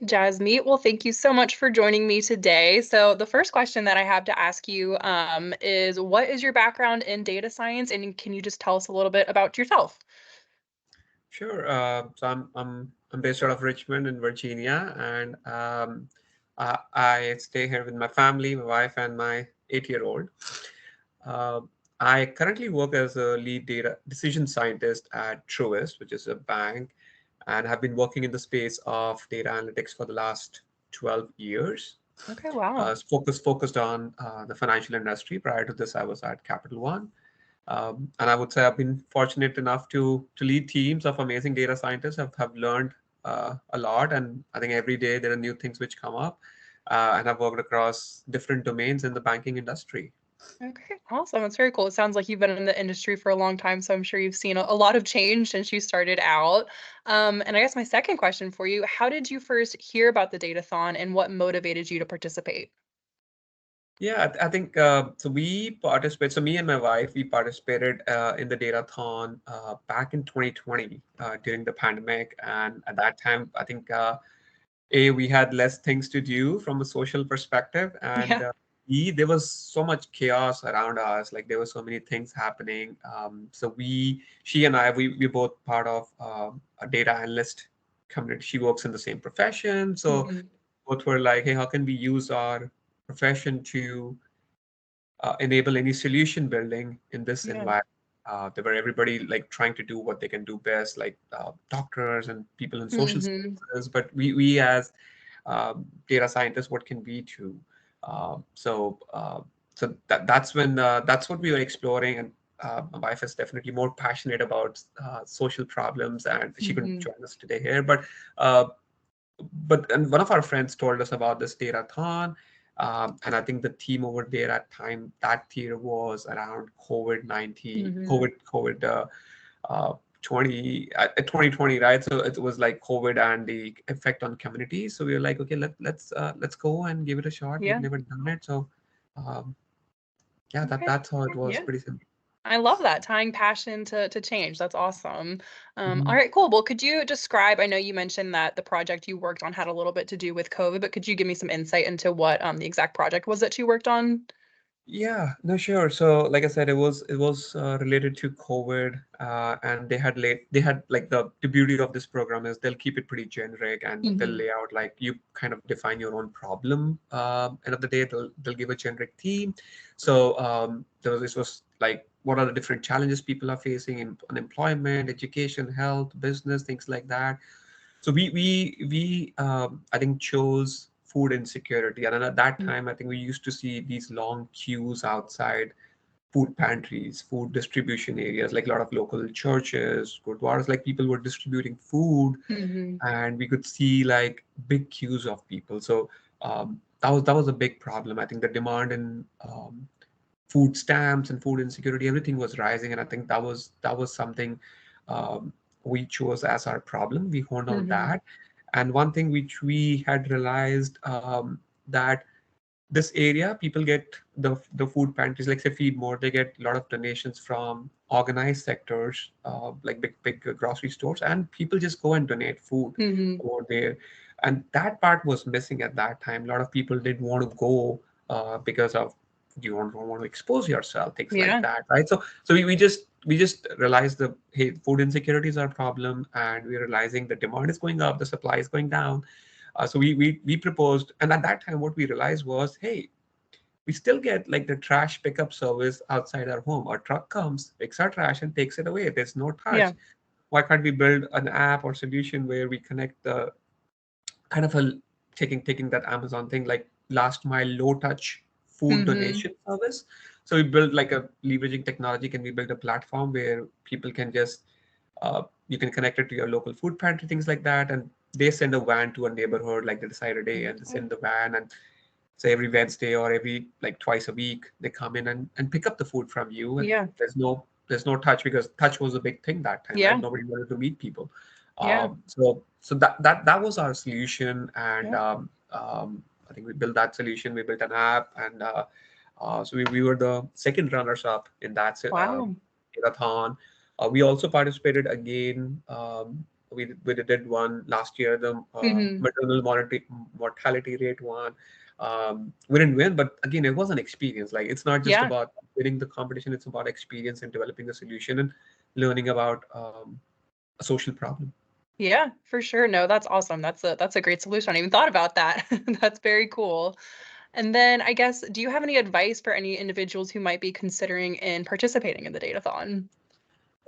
Jasmeet, well, thank you so much for joining me today. So, the first question that I have to ask you is what is your background in data science? And can you just tell us a little bit about yourself? Sure. So I'm based out of Richmond in Virginia, and I stay here with my family, my wife, and my 8-year-old. Uh, I currently work as a lead data decision scientist at Truist, which is a bank, and have been working in the space of data analytics for the last 12 years. Okay, wow. Focused on the financial industry. Prior to this, I was at Capital One. And I would say I've been fortunate enough to lead teams of amazing data scientists. Have learned a lot, and I think every day there are new things which come up. And I've worked across different domains in the banking industry. Okay, awesome. That's very cool. It sounds like you've been in the industry for a long time, so I'm sure you've seen a lot of change since you started out. And I guess my second question for you, how did you first hear about the Datathon and what motivated you to participate? Yeah, I think so. We participate. So me and my wife, we participated in the Datathon back in 2020 during the pandemic, and at that time, I think we had less things to do from a social perspective, and Yeah. there was so much chaos around us. Like there were so many things happening. So she and we both part of a data analyst community. She works in the same profession, so Mhm. both were like, hey, how can we use our profession to enable any solution building in this Yeah. environment. There were everybody like trying to do what they can do best, like doctors and people in social Hmm. services. But we as data scientists, what can we do? Um, so uh, that's what we were exploring, and my wife is definitely more passionate about social problems, and she couldn't Hmm. join us today here, uh, and one of our friends told us about this datathon, and I think the theme over there at time that year was around COVID-19, Hmm. COVID uh, 2020, right? So it was like COVID and the effect on communities. So we were like, okay, let's go and give it a shot. We've Yeah. never done it, so um, yeah, Okay. that's how it was. Yeah. Pretty simple. I love that, tying passion to change. That's awesome. All Mhm. right, cool. Well, could you describe, I know you mentioned that the project you worked on had a little bit to do with COVID, but could you give me some insight into what the exact project was that you worked on? Yeah, no, sure. So, like I said, it was related to COVID, and they had like the beauty of this program is they'll keep it pretty generic and they'll Hmm. lay out like you kind of define your own problem. End of the day, they'll give a generic theme. So, this was like what are the different challenges people are facing in unemployment, education, health, business, things like that. So we I think chose food insecurity, and then at that time I think we used to see these long queues outside food pantries, food distribution areas, like a lot of local churches, gurdwaras, like people were distributing food, Hmm. and we could see like big queues of people. So that was a big problem. I think the demand in food stamps and food insecurity, everything was rising, and I think that was something um, we chose as our problem. We honed on Hmm. that, and one thing which we had realized that this area people get the food pantries, like say feed more, they get a lot of donations from organized sectors, like big grocery stores, and people just go and donate food Hmm. over there, and that part was missing at that time. A lot of people didn't want to go because of you don't want to expose yourself, things like Yeah. that, right? So we just realized the hey, food insecurity is our problem, and we're realizing the demand is going up, the supply is going down. So we proposed, and at that time, what we realized was, hey, we still get like the trash pickup service outside our home. Our truck comes, picks our trash, and takes it away. There's no touch. Yeah. Why can't we build an app or solution where we connect the kind of a taking that Amazon thing, like last mile low touch food Hmm. donation service? So we built like a leveraging technology. Can we build a platform where people can just you can connect it to your local food pantry, things like that, and they send a van to a neighborhood, like they decide a day, and they send the van, and say every Wednesday or every like twice a week, they come in and pick up the food from you, and Yeah. there's no touch, because touch was a big thing that time, right? Yeah. Nobody wanted to meet people. Yeah. So that was our solution, and Yeah. I think we built that solution. We built an app, and so we were the second runners up in that Wow. hackathon. We also participated again. We did one last year, the Hmm. maternal mortality rate one. We didn't win, but again, it was an experience. Like it's not just Yeah. about winning the competition; it's about experience and developing a solution and learning about a social problem. Yeah, for sure. No, that's awesome. That's a great solution. I even thought about that. That's very cool. And then I guess, do you have any advice for any individuals who might be considering in participating in the Datathon?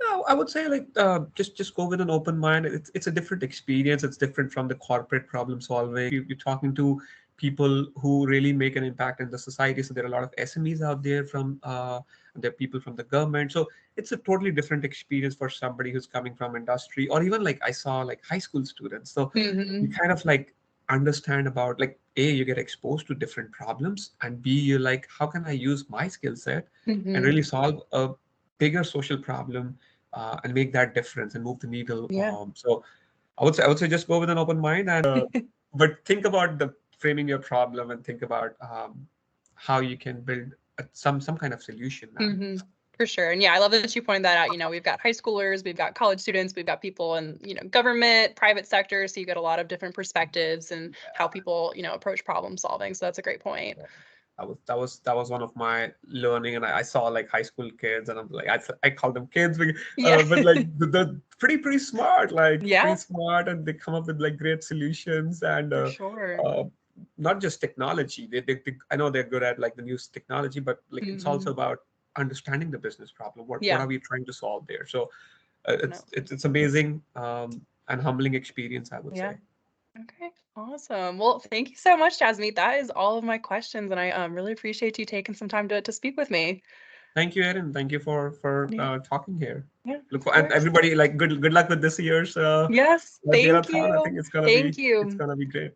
No, I would say like just go with an open mind. It's a different experience. It's different from the corporate problem solving. You're talking to people who really make an impact in the society. So there are a lot of SMEs out there from there are people from the government. So it's a totally different experience for somebody who's coming from industry, or even like I saw like high school students. So you Hmm. kind of like understand about like A, you get exposed to different problems, and B, you're like, how can I use my skill set and Hmm. really solve a bigger social problem and make that difference and move the needle. Yeah. So I would say just go with an open mind and but think about the framing your problem and think about how you can build some kind of solution, man. Hmm. For sure. And yeah, I love that you pointed that out. We've got high schoolers, we've got college students, we've got people in, government, private sector. So you get a lot of different perspectives and how people, approach problem solving. So that's a great point. That was one of my learning, and I saw like high school kids, and I'm like I call them kids, Yeah. but like they're pretty smart, like pretty Yeah, smart, and they come up with like great solutions and for sure. uh, not just technology. I know they're good at like the new technology, but like it's also Hmm. about understanding the business problem. What Yeah. are we trying to solve there? So No, it's amazing and humbling experience, I would yeah. say. Okay, awesome. Well, thank you so much, Jasmeet. That is all of my questions, and I really appreciate you taking some time to speak with me. Thank you, Erin. Thank you for Yeah, talking here. yeah, Look of for, and course. everybody like good luck with this year's Yes, thank Datathon. I think you. it's gonna Thank be it's you. gonna be great.